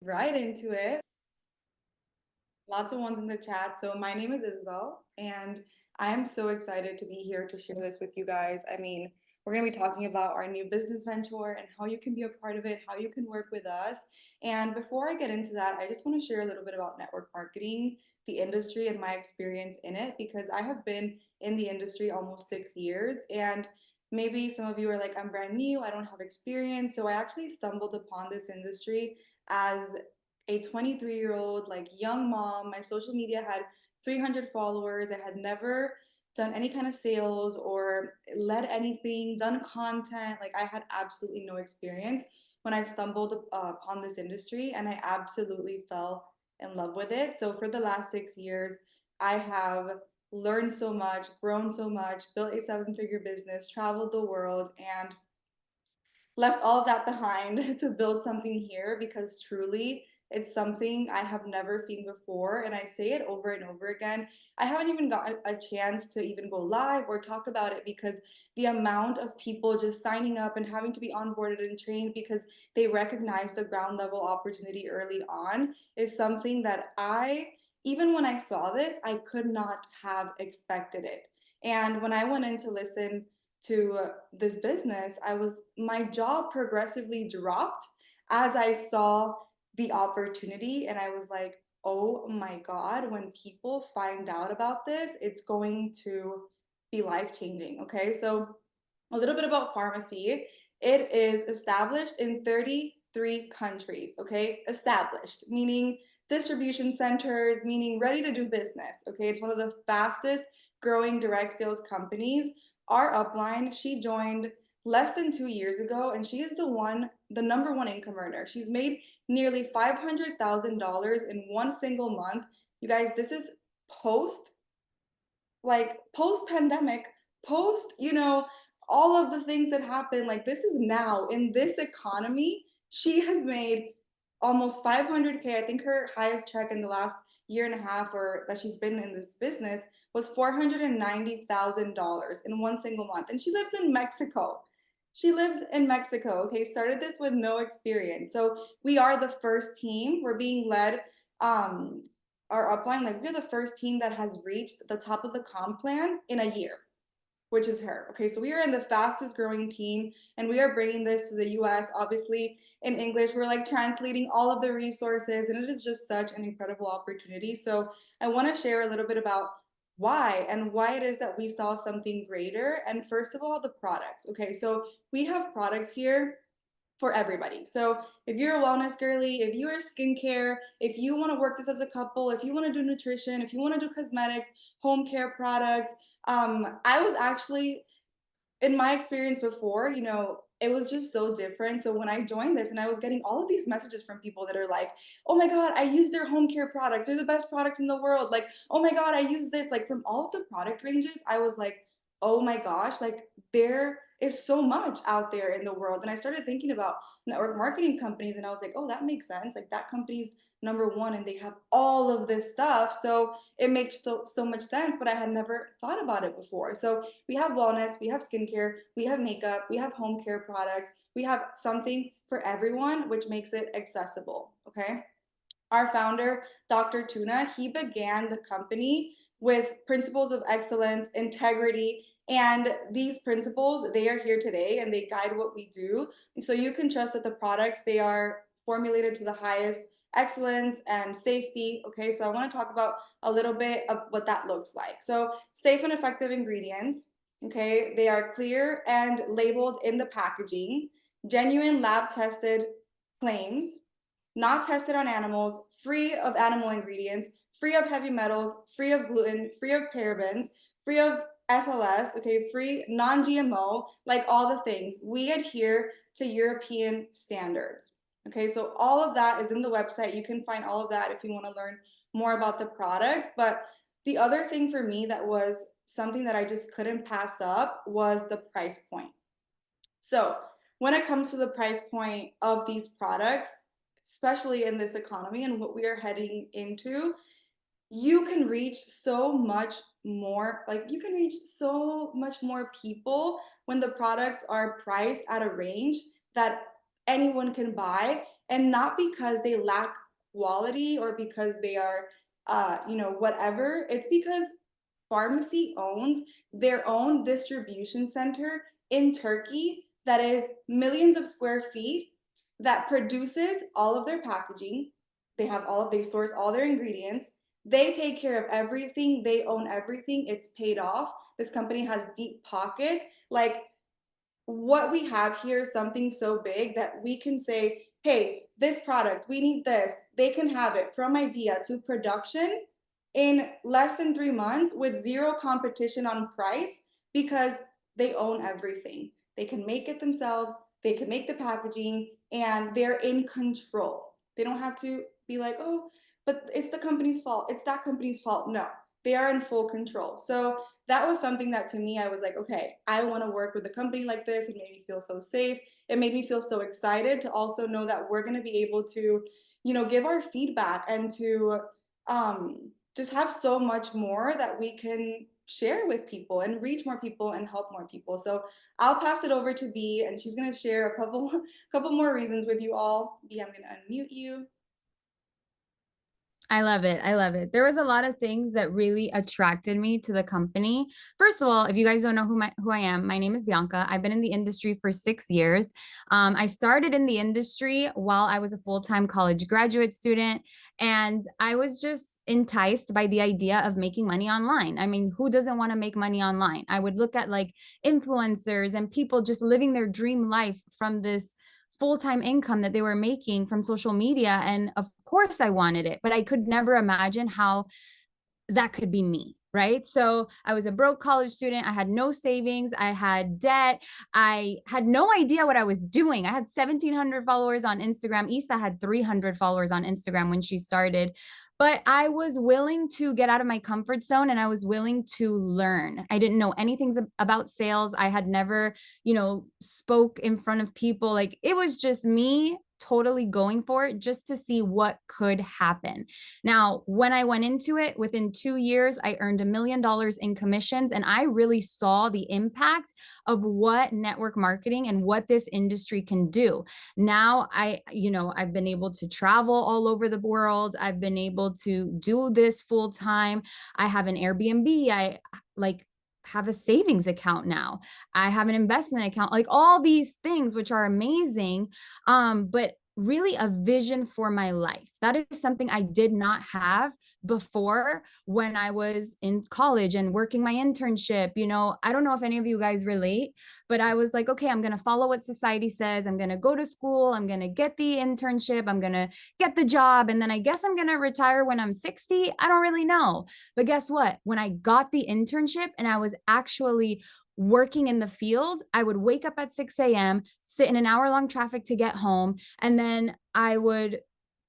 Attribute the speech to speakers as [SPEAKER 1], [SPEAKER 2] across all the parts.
[SPEAKER 1] right into it. Lots of ones in the chat. So my name is Isabel, and I am so excited to be here to share this with you guys. I mean, we're going to be talking about our new business venture and how you can be a part of it, how you can work with us. And before I get into that, I just want to share a little bit about network marketing, the industry, and my experience in it, because I have been in the industry almost 6 years. And maybe some of you are like, I'm brand new, I don't have experience. So I actually stumbled upon this industry as a 23-year-old like young mom. My social media had 300 followers. I had never done any kind of sales or led anything, done content. Like I had absolutely no experience when I stumbled upon this industry, and I absolutely fell in love with it. So for the last 6 years, I have learned so much, grown so much, built a seven-figure business, traveled the world, and left all of that behind to build something here, because truly it's something I have never seen before. And I say it over and over again. I haven't even got a chance to even go live or talk about it, because the amount of people just signing up and having to be onboarded and trained because they recognize the ground level opportunity early on is something that even when I saw this, I could not have expected it. And when I went in to listen to this business, my jaw progressively dropped as I saw the opportunity, and I was like, oh my God, when people find out about this, it's going to be life changing. Okay, so a little bit about Pharmacy. It is established in 33 countries. Okay, established, meaning distribution centers, meaning ready to do business. Okay, it's one of the fastest growing direct sales companies. Our upline, she joined less than 2 years ago, and she is the number one income earner. She's made nearly $500,000 in one single month. You guys, this is post post pandemic, post, all of the things that happened. Like, this is now in this economy. She has made almost 500K. I think her highest check in the last year and a half, or that she's been in this business, was $490,000 in one single month. And she lives in Mexico. She lives in Mexico. Okay, started this with no experience. So we are the first team. We're being led um, our upline, like we're the first team that has reached the top of the comp plan in a year, which is her. Okay, so we are in the fastest growing team, and we are bringing this to the US, obviously in English. We're like translating all of the resources, and it is just such an incredible opportunity. So I want to share a little bit about why it is that we saw something greater. And first of all, the products. Okay, so we have products here for everybody. So if you're a wellness girly, if you're skincare, if you want to work this as a couple, if you want to do nutrition, if you want to do cosmetics, home care products, I was actually, in my experience before, it was just so different. So when I joined this, and I was getting all of these messages from people that are like, oh my God, I use their home care products. They're the best products in the world. Like, oh my God, I use this. Like, from all of the product ranges, I was like, oh my gosh, like there is so much out there in the world. And I started thinking about network marketing companies, and I was like, oh, that makes sense. Like, that company's number one and they have all of this stuff. So it makes so much sense, but I had never thought about it before. So we have wellness, we have skincare, we have makeup, we have home care products, we have something for everyone, which makes it accessible. Okay. Our founder, Dr. Tuna, he began the company with principles of excellence, integrity, and these principles, they are here today and they guide what we do. So you can trust that the products, they are formulated to the highest excellence and safety. Okay, so I want to talk about a little bit of what that looks like. So safe and effective ingredients. Okay, they are clear and labeled in the packaging, genuine lab tested claims, not tested on animals, free of animal ingredients, free of heavy metals, free of gluten, free of parabens, free of SLS, okay, free, non GMO, like all the things. We adhere to European standards. Okay, so all of that is in the website. You can find all of that if you want to learn more about the products. But the other thing for me that was something that I just couldn't pass up was the price point. So when it comes to the price point of these products, especially in this economy and what we are heading into, you can reach so much more. Like, you can reach so much more people when the products are priced at a range that anyone can buy, and not because they lack quality or because they are, whatever. It's because pharmacy owns their own distribution center in Turkey that is millions of square feet that produces all of their packaging. They source all their ingredients. They take care of everything. They own everything. It's paid off. This company has deep pockets. Like, what we have here is something so big that we can say, hey, this product, we need this. They can have it from idea to production in less than 3 months with zero competition on price because they own everything. They can make it themselves, they can make the packaging, and they're in control. They don't have to be like, oh, but it's the company's fault. It's that company's fault. No, they are in full control. So that was something that to me, I was like, okay, I want to work with a company like this. It made me feel so safe. It made me feel so excited to also know that we're going to be able to, give our feedback and to just have so much more that we can share with people and reach more people and help more people. So I'll pass it over to B, and she's going to share a couple couple more reasons with you all. B, I'm going to unmute you.
[SPEAKER 2] I love it. I love it. There was a lot of things that really attracted me to the company. First of all, if you guys don't know who I am, my name is Bianca. I've been in the industry for 6 years. I started in the industry while I was a full-time college graduate student, and I was just enticed by the idea of making money online. I mean, who doesn't want to make money online? I would look at like influencers and people just living their dream life from this full-time income that they were making from social media. And of course I wanted it, but I could never imagine how that could be me. Right. So I was a broke college student. I had no savings. I had debt. I had no idea what I was doing. I had 1,700 followers on Instagram. Isa had 300 followers on Instagram when she started. But I was willing to get out of my comfort zone and I was willing to learn. I didn't know anything about sales. I had never, spoke in front of people. Like it was just me totally going for it just to see what could happen. Now, when I went into it, within 2 years, I earned $1 million in commissions, and I really saw the impact of what network marketing and what this industry can do. Now, I've been able to travel all over the world. I've been able to do this full time. I have an Airbnb. I like have a savings account now. I have an investment account, like all these things, which are amazing. But really a vision for my life. That is something I did not have before when I was in college and working my internship. I don't know if any of you guys relate, but I was like, okay, I'm going to follow what society says. I'm going to go to school. I'm going to get the internship. I'm going to get the job. And then I guess I'm going to retire when I'm 60. I don't really know. But guess what? When I got the internship and I was actually working in the field, I would wake up at 6 a.m., sit in an hour-long traffic to get home, and then I would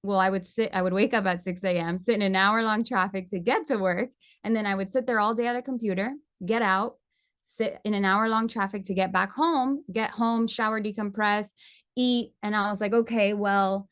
[SPEAKER 2] wake up at 6 a.m., sit in an hour-long traffic to get to work, and then I would sit there all day at a computer, get out, sit in an hour-long traffic to get back home, get home, shower, decompress, eat, and I was like, okay, well,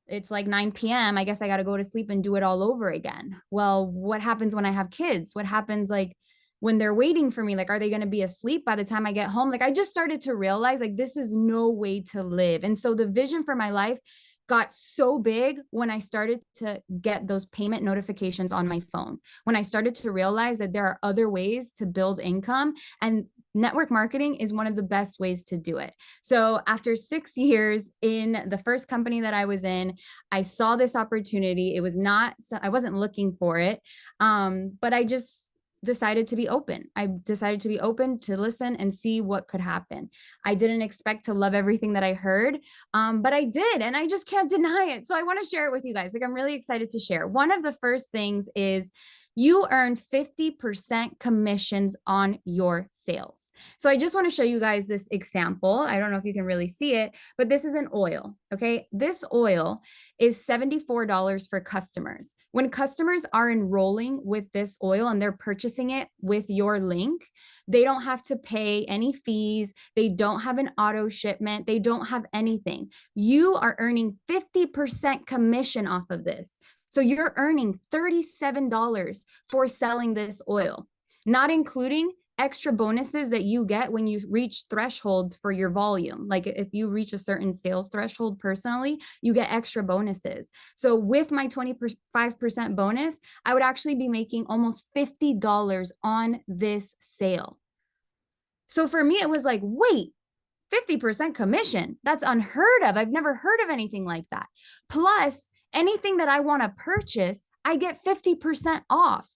[SPEAKER 2] it's like 9 p.m. I guess I got to go to sleep and do it all over again. Well, what happens when I have kids? What happens like when they're waiting for me? Like, are they going to be asleep by the time I get home? Like, I just started to realize like this is no way to live. And so the vision for my life got so big when I started to get those payment notifications on my phone. When I started to realize that there are other ways to build income, and network marketing is one of the best ways to do it. So after 6 years in the first company that I was in, I saw this opportunity. I wasn't looking for it. But I just decided to be open. I decided to be open to listen and see what could happen. I didn't expect to love everything that I heard, but I did, and I just can't deny it. So I want to share it with you guys. Like, I'm really excited to share. One of the first things is you earn 50% commissions on your sales. So I just want to show you guys this example. I don't know if you can really see it, but this is an oil. Okay. This oil is $74 for customers. When customers are enrolling with this oil and they're purchasing it with your link, they don't have to pay any fees. They don't have an auto shipment. They don't have anything. You are earning 50% commission off of this. So you're earning $37 for selling this oil, not including extra bonuses that you get when you reach thresholds for your volume. Like if you reach a certain sales threshold personally, you get extra bonuses. So with my 25% bonus, I would actually be making almost $50 on this sale. So for me, it was like, wait, 50% commission. That's unheard of. I've never heard of anything like that. Plus, anything that I want to purchase, I get 50% off.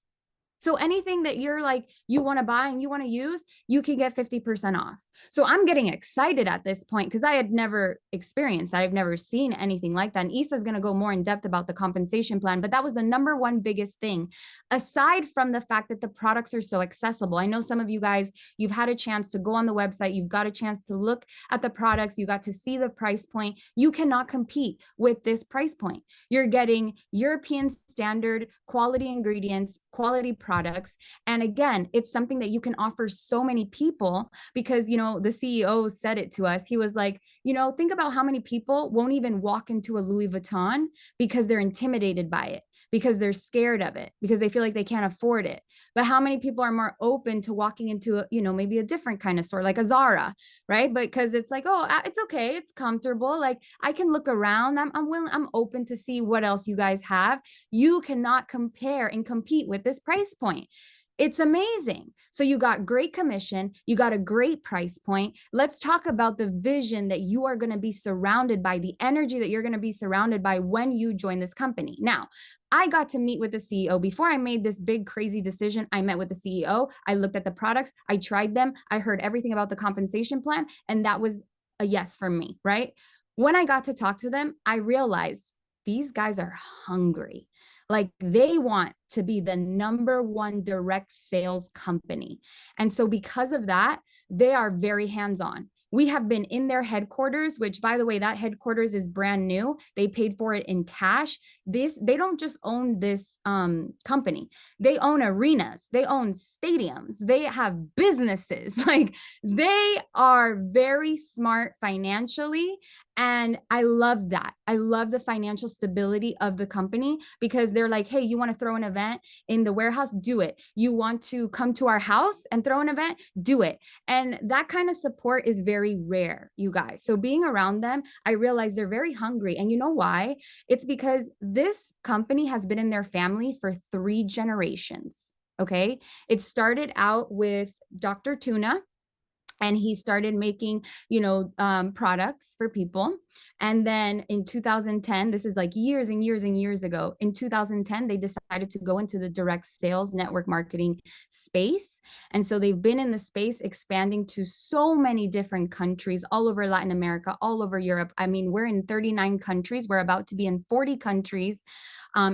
[SPEAKER 2] So anything that you're like, you want to buy and you want to use, you can get 50% off. So I'm getting excited at this point because I had never experienced, I've never seen anything like that. And Issa's going to go more in depth about the compensation plan, but that was the number one biggest thing. Aside from the fact that the products are so accessible. I know some of you guys, you've had a chance to go on the website, you've got a chance to look at the products, you got to see the price point. You cannot compete with this price point. You're getting European standard quality ingredients, quality products. And again, it's something that you can offer so many people because, you know, the CEO said it to us. He was like, you know, think about how many people won't even walk into a Louis Vuitton because they're intimidated by it, because they're scared of it, because they feel like they can't afford it. But how many people are more open to walking into a, you know, maybe a different kind of store like a Zara, right? Because it's like, oh, it's okay, it's comfortable. Like I can look around. I'm willing, I'm open to see what else you guys have. You cannot compare and compete with this price point. It's amazing. So you got great commission, you got a great price point. Let's talk about the vision that you are going to be surrounded by, the energy that you're going to be surrounded by when you join this company. Now, I got to meet with the CEO before I made this big crazy decision. I met with the CEO. I looked at the products. I tried them. I heard everything about the compensation plan. And that was a yes for me, right? When I got to talk to them, I realized these guys are hungry. Like they want to be the number one direct sales company. And so because of that, they are very hands-on. We have been in their headquarters, which by the way, that headquarters is brand new. They paid for it in cash. They don't just own this company. They own arenas, they own stadiums, they have businesses. Like they are very smart financially. And I love that. I love the financial stability of the company because they're like, hey, you want to throw an event in the warehouse? Do it. You want to come to our house and throw an event? Do it. And that kind of support is very rare, you guys. So being around them, I realize they're very hungry. And you know why? It's because this company has been in their family for 3 generations. Okay. It started out with Dr. Tuna, and he started making, you know, products for people. And then in 2010, this is like years and years and years ago, in 2010, they decided to go into the direct sales network marketing space. And so they've been in the space expanding to so many different countries all over Latin America, all over Europe. I mean, we're in 39 countries. We're about to be in 40 countries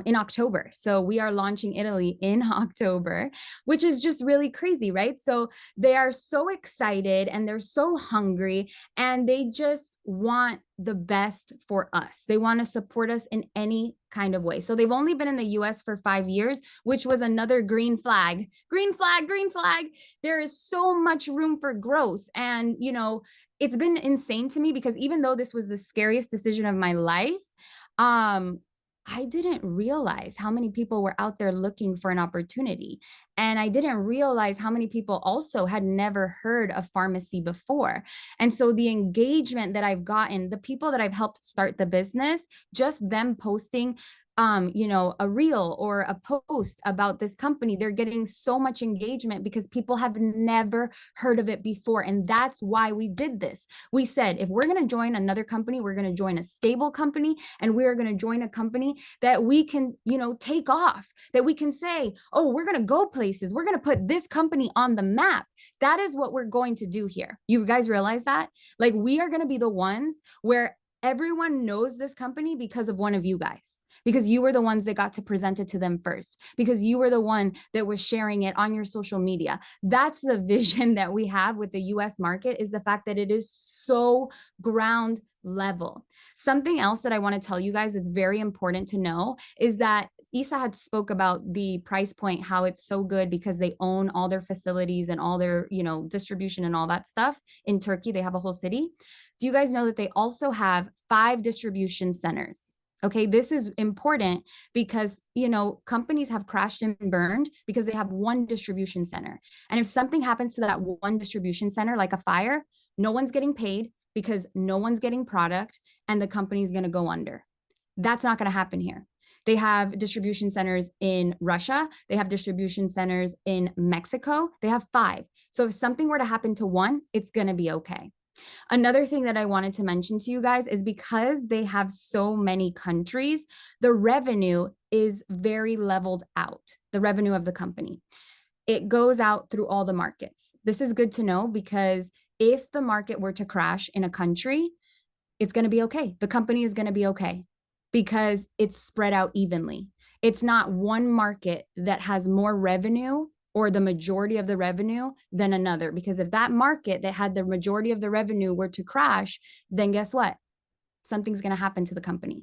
[SPEAKER 2] in October. So we are launching Italy in October, which is just really crazy, right? So they are so excited and they're so hungry and they just want the best for us. They want to support us in any kind of way. So they've only been in the US for 5 years, which was another green flag. Green flag, green flag. There is so much room for growth. And, you know, it's been insane to me because even though this was the scariest decision of my life, I didn't realize how many people were out there looking for an opportunity. And I didn't realize how many people also had never heard of Farmacy before. And so the engagement that I've gotten, the people that I've helped start the business, just them posting you know, a reel or a post about this company, they're getting so much engagement because people have never heard of it before. And that's why we did this. We said, if we're going to join another company, we're going to join a stable company, and we are going to join a company that we can, you know, take off, that we can say, oh, we're going to go places. We're going to put this company on the map. That is what we're going to do here. You guys realize that? Like, we are going to be the ones where everyone knows this company because of one of you guys, because you were the ones that got to present it to them first, because you were the one that was sharing it on your social media. That's the vision that we have with the US market, is the fact that it is so ground level. Something else that I want to tell you guys that's very important to know is that Issa had spoke about the price point, how it's so good because they own all their facilities and all their, you know, distribution and all that stuff. In Turkey, they have a whole city. Do you guys know that they also have 5 distribution centers? Okay, this is important because, you know, companies have crashed and burned because they have one distribution center. And if something happens to that one distribution center, like a fire, no one's getting paid because no one's getting product and the company's going to go under. That's not going to happen here. They have distribution centers in Russia. They have distribution centers in Mexico. They have 5. So if something were to happen to one, it's going to be okay. Another thing that I wanted to mention to you guys is because they have so many countries, the revenue is very leveled out, the revenue of the company. It goes out through all the markets. This is good to know because if the market were to crash in a country, it's going to be okay. The company is going to be okay because it's spread out evenly. It's not one market that has more revenue or the majority of the revenue than another. Because if that market that had the majority of the revenue were to crash, then guess what? Something's going to happen to the company.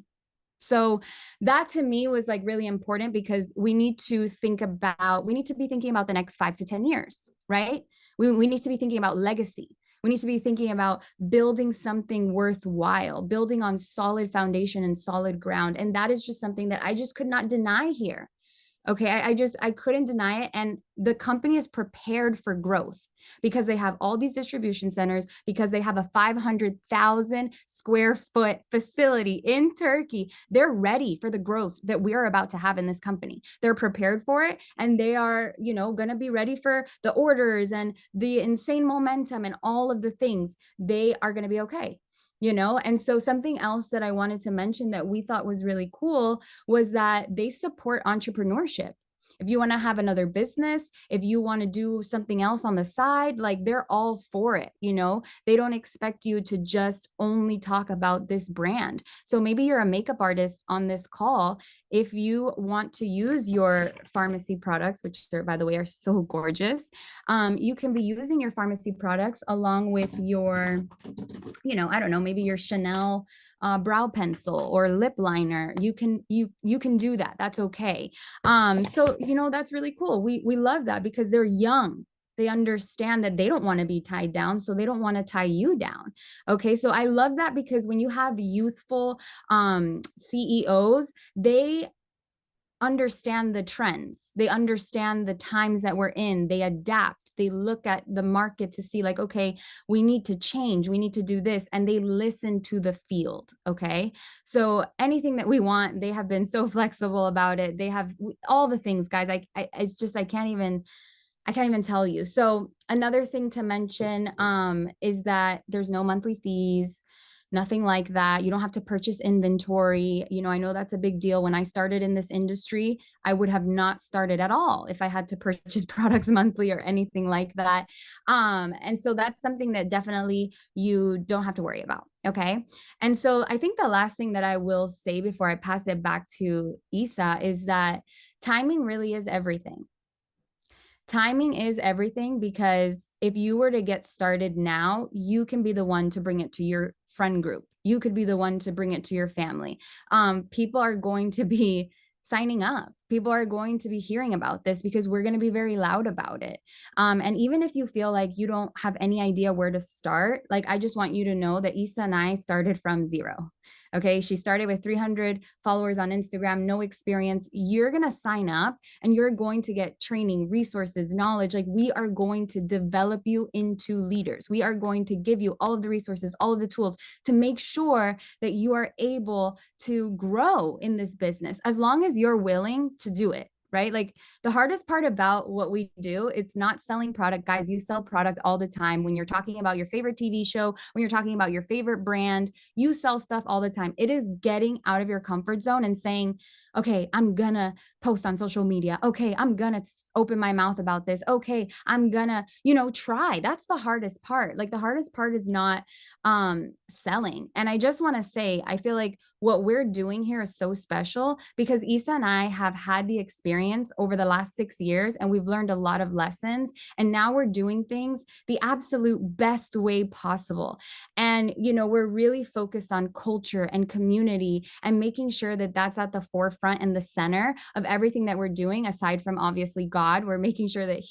[SPEAKER 2] So that to me was like really important because we need to be thinking about the next 5 to 10 years, right? We need to be thinking about legacy. We need to be thinking about building something worthwhile, building on solid foundation and solid ground. And that is just something that I just could not deny here. Okay, I couldn't deny it. And the company is prepared for growth because they have all these distribution centers, because they have a 500,000 square foot facility in Turkey. They're ready for the growth that we are about to have in this company. They're prepared for it, and they are, you know, going to be ready for the orders and the insane momentum and all of the things. They are going to be okay. You know, and so something else that I wanted to mention that we thought was really cool was that they support entrepreneurship. If you want to have another business, if you want to do something else on the side, like they're all for it. You know, they don't expect you to just only talk about this brand. So maybe you're a makeup artist on this call. If you want to use your Farmacy products, which are, by the way, are so gorgeous, you can be using your Farmacy products along with your, you know, I don't know, maybe your Chanel brow pencil or lip liner. You can do that. That's okay. So you know, that's really cool. We love that because they're young. They understand that they don't want to be tied down, so they don't want to tie you down. Okay, so I love that because when you have youthful CEOs, they understand the trends. They understand the times that we're in. They adapt. They look at the market to see like, okay, we need to change. We need to do this. And they listen to the field. Okay. So anything that we want, they have been so flexible about it. They have all the things, guys. It's just, I can't even tell you. So another thing to mention is that there's no monthly fees. Nothing like that. You don't have to purchase inventory. You know, I know that's a big deal. When I started in this industry, I would have not started at all if I had to purchase products monthly or anything like that. And so that's something that definitely you don't have to worry about. Okay. And so I think the last thing that I will say before I pass it back to Isa is that timing really is everything. Timing is everything because if you were to get started now, you can be the one to bring it to your friend group. You could be the one to bring it to your family. People are going to be signing up. People are going to be hearing about this because we're going to be very loud about it. And even if you feel like you don't have any idea where to start, like I just want you to know that Isa and I started from zero. Okay. She started with 300 followers on Instagram, no experience. You're going to sign up and you're going to get training, resources, knowledge. Like we are going to develop you into leaders. We are going to give you all of the resources, all of the tools to make sure that you are able to grow in this business as long as you're willing to do it. Right? Like the hardest part about what we do, it's not selling product, guys. You sell product all the time. When you're talking about your favorite TV show, when you're talking about your favorite brand, you sell stuff all the time. It is getting out of your comfort zone and saying, okay, I'm gonna post on social media. Okay, I'm gonna open my mouth about this. Okay, I'm gonna, try. That's the hardest part. Like the hardest part is not selling. And I just want to say, I feel like what we're doing here is so special because Isa and I have had the experience over the last 6 years and we've learned a lot of lessons. And now we're doing things the absolute best way possible. And, we're really focused on culture and community and making sure that that's at the forefront and the center of everything that we're doing. Aside from obviously God, we're making sure that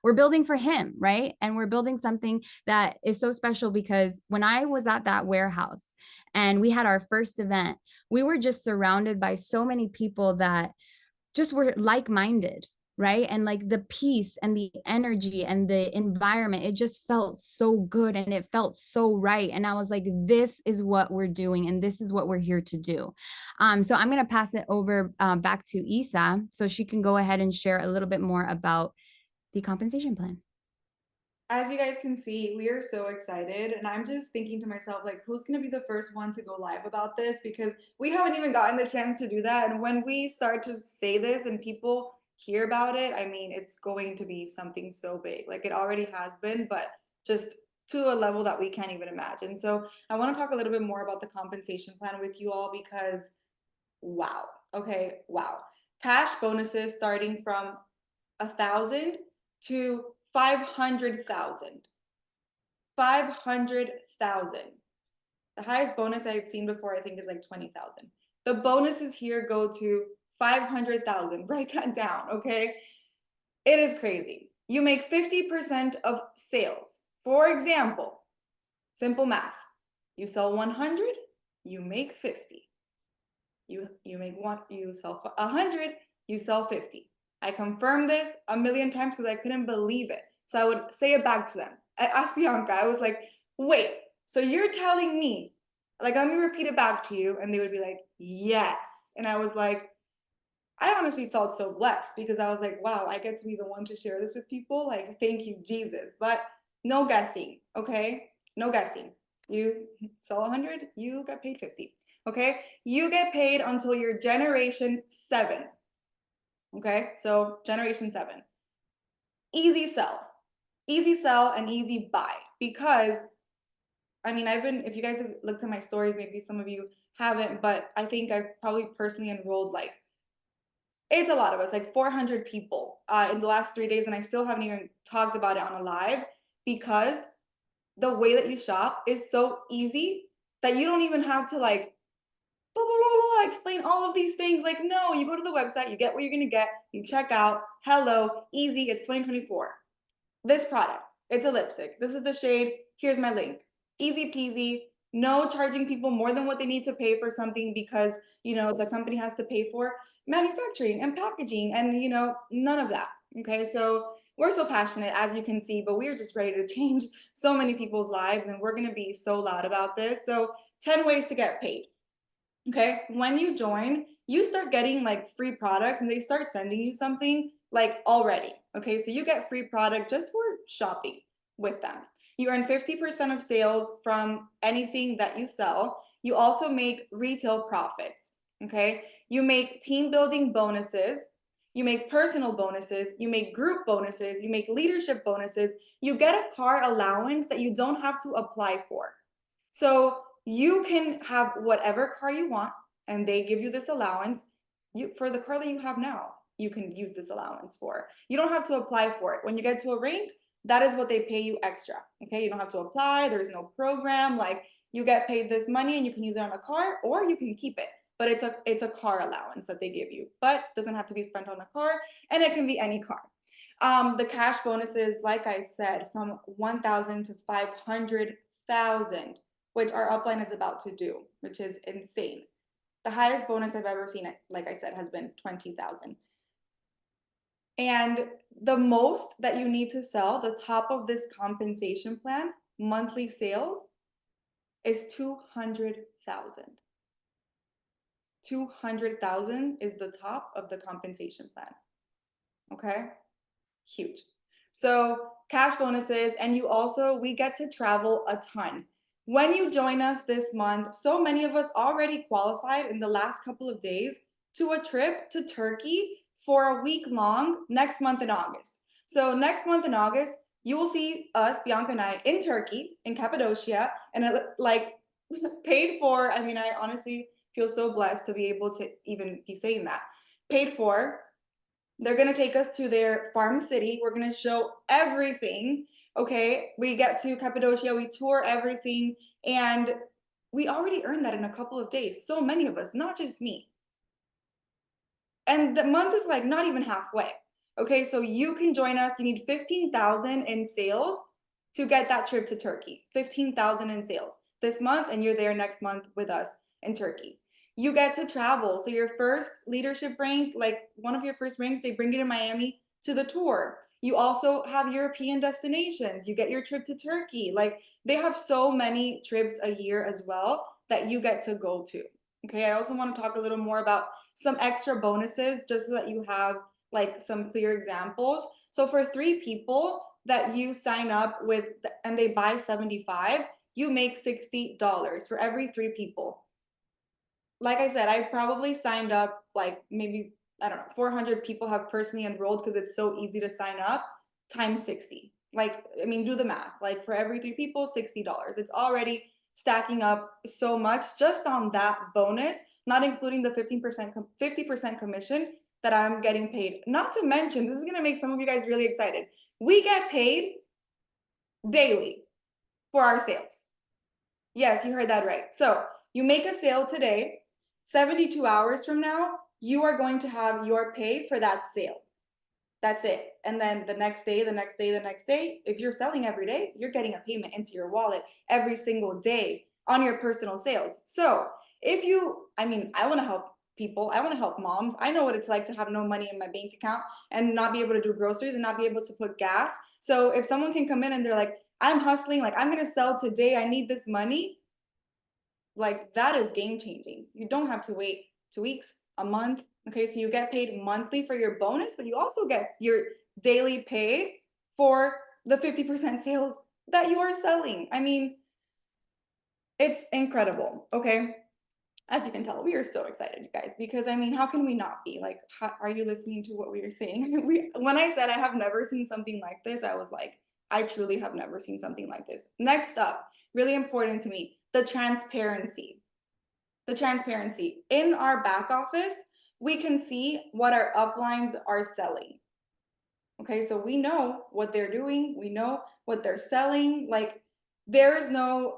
[SPEAKER 2] we're building for him, right? And we're building something that is so special because when I was at that warehouse and we had our first event. We were just surrounded by so many people that just were like-minded, right? And like the peace and the energy and the environment, it just felt so good and it felt so right. And I was like, this is what we're doing and this is what we're here to do. So I'm going to pass it over back to Isa so she can go ahead and share a little bit more about the compensation plan.
[SPEAKER 1] As you guys can see, we are so excited, and I'm just thinking to myself, like, who's gonna be the first one to go live about this? Because we haven't even gotten the chance to do that. And when we start to say this and people hear about it, I mean, it's going to be something so big. Like it already has been, but just to a level that we can't even imagine. So I want to talk a little bit more about the compensation plan with you all because wow. Okay, wow. Cash bonuses starting from 1,000 to 500,000. 500,000. The highest bonus I've seen before, I think, is like 20,000. The bonuses here go to 500,000. Write that down, okay? It is crazy. You make 50% of sales. For example, simple math. You sell 100, you make 50. You make one, you sell 100, you sell 50. I confirmed this a million times because I couldn't believe it. So I would say it back to them. I asked Bianca, I was like, wait, so you're telling me, like, let me repeat it back to you. And they would be like, yes. And I was like, I honestly felt so blessed because I was like, wow, I get to be the one to share this with people. Like, thank you, Jesus. But no guessing, okay? No guessing. You sell 100, you got paid 50. Okay, you get paid until you're generation 7. Okay, so generation 7. Easy sell and easy buy because I mean, if you guys have looked at my stories, maybe some of you haven't, but I think I've probably personally enrolled like it's a lot of us, like 400 people in the last 3 days, and I still haven't even talked about it on a live because the way that you shop is so easy that you don't even have to like blah, blah, blah, blah, explain all of these things. Like, no, you go to the website, you get what you're going to get, you check out, hello, easy, it's 2024. This product, it's a lipstick. This is the shade. Here's my link. Easy peasy. No charging people more than what they need to pay for something because, you know, the company has to pay for manufacturing and packaging and, you know, none of that. Okay. So we're so passionate, as you can see, but we're just ready to change so many people's lives and we're going to be so loud about this. So 10 ways to get paid. Okay, when you join, you start getting like free products and they start sending you something like already. Okay, so you get free product just for shopping with them. You earn 50% of sales from anything that you sell. You also make retail profits. Okay, you make team building bonuses. You make personal bonuses. You make group bonuses. You make leadership bonuses. You get a car allowance that you don't have to apply for. So you can have whatever car you want and they give you this allowance. For the car that you have now, you can use this allowance for. You don't have to apply for it. When you get to a rank, that is what they pay you extra. Okay, you don't have to apply. There's no program. Like you get paid this money and you can use it on a car or you can keep it. But it's a car allowance that they give you, but doesn't have to be spent on a car and it can be any car. The cash bonuses, like I said, from 1,000 to 500,000, which our upline is about to do, which is insane. The highest bonus I've ever seen, like I said, has been 20,000. And the most that you need to sell, the top of this compensation plan, monthly sales, is 200,000. 200,000 is the top of the compensation plan. Okay? Huge. So cash bonuses, and we get to travel a ton. When you join us this month, so many of us already qualified in the last couple of days to a trip to Turkey for a week long next month in August. So next month in August, you will see us, Bianca and I, in Turkey, in Cappadocia, and like paid for. I mean, I honestly feel so blessed to be able to even be saying that. Paid for. They're going to take us to their farm city. We're going to show everything. Okay. We get to Cappadocia, we tour everything, and we already earned that in a couple of days. So many of us, not just me. And the month is like not even halfway. Okay. So you can join us. You need 15,000 in sales to get that trip to Turkey. 15,000 in sales. this month and you're there next month with us in Turkey. You get to travel. So your first leadership rank, like one of your first ranks, they bring you to Miami to the tour. You also have European destinations. You get your trip to Turkey. Like they have so many trips a year as well that you get to go to. Okay, I also want to talk a little more about some extra bonuses just so that you have like some clear examples. So for 3 people that you sign up with and they buy 75, you make $60 for every 3 people. Like I said, I probably signed up like maybe, I don't know, 400 people have personally enrolled because it's so easy to sign up times 60. Like, I mean, do the math. Like for every 3 people, $60. It's already stacking up so much just on that bonus, not including the 15%, 50% commission that I'm getting paid. Not to mention, this is going to make some of you guys really excited. We get paid daily for our sales. Yes, you heard that right. So you make a sale today, 72 hours from now, you are going to have your pay for that sale. That's it. And then the next day, the next day, the next day, if you're selling every day, you're getting a payment into your wallet every single day on your personal sales. So if you, I mean, I want to help people. I want to help moms. I know what it's like to have no money in my bank account and not be able to do groceries and not be able to put gas. So if someone can come in and they're like, I'm hustling, like I'm going to sell today, I need this money, like that is game changing. You don't have to wait 2 weeks, a month. Okay, so you get paid monthly for your bonus, but you also get your daily pay for the 50% sales that you are selling. I mean, it's incredible. Okay, as you can tell, we are so excited, you guys, because I mean, how can we not be? Like, are you listening to what we are saying? When I said I have never seen something like this, I was like, I truly have never seen something like this. Next up, really important to me, the transparency. The transparency. In our back office, we can see what our uplines are selling. Okay, so we know what they're doing, we know what they're selling. Like, there is no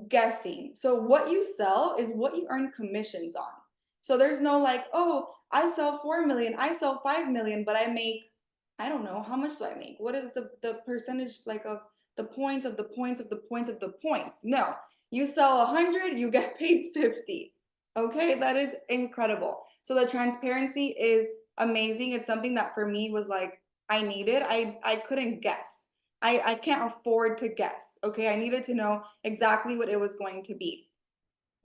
[SPEAKER 1] guessing. So what you sell is what you earn commissions on. So there's no like, oh, I sell 4 million, I sell 5 million, but I make, I don't know, how much do I make? What is the percentage like of the points of the points of the points of the points? No, you sell 100, you get paid 50. Okay, that is incredible. So the transparency is amazing. It's something that for me was like, I needed, I couldn't guess. I can't afford to guess. Okay, I needed to know exactly what it was going to be.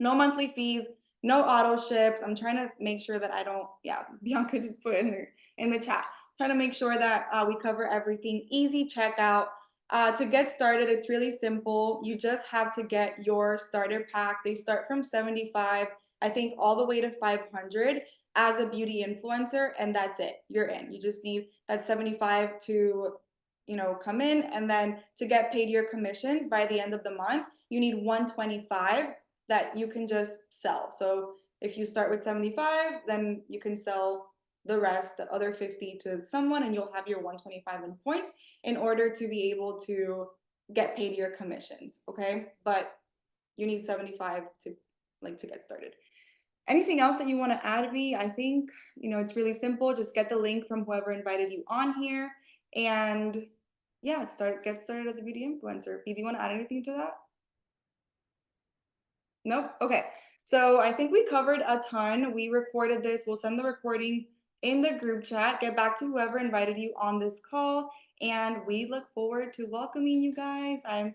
[SPEAKER 1] No monthly fees, no auto ships. I'm trying to make sure that I don't, yeah, Bianca just put in the chat. Trying to make sure that we cover everything. Easy checkout. To get started, it's really simple. You just have to get your starter pack. They start from 75, I think all the way to 500 as a beauty influencer, and that's it. You're in. You just need that 75 to, come in, and then to get paid your commissions by the end of the month, you need 125 that you can just sell. So if you start with 75, then you can sell the rest, the other 50 to someone, and you'll have your 125 in points in order to be able to get paid your commissions. Okay, but you need 75 to get started. Anything else that you want to add, V? I think, it's really simple. Just get the link from whoever invited you on here, and yeah, get started as a beauty influencer. V, do you want to add anything to that? Nope. Okay. So I think we covered a ton. We recorded this. We'll send the recording in the group chat. Get back to whoever invited you on this call. And we look forward to welcoming you guys. I'm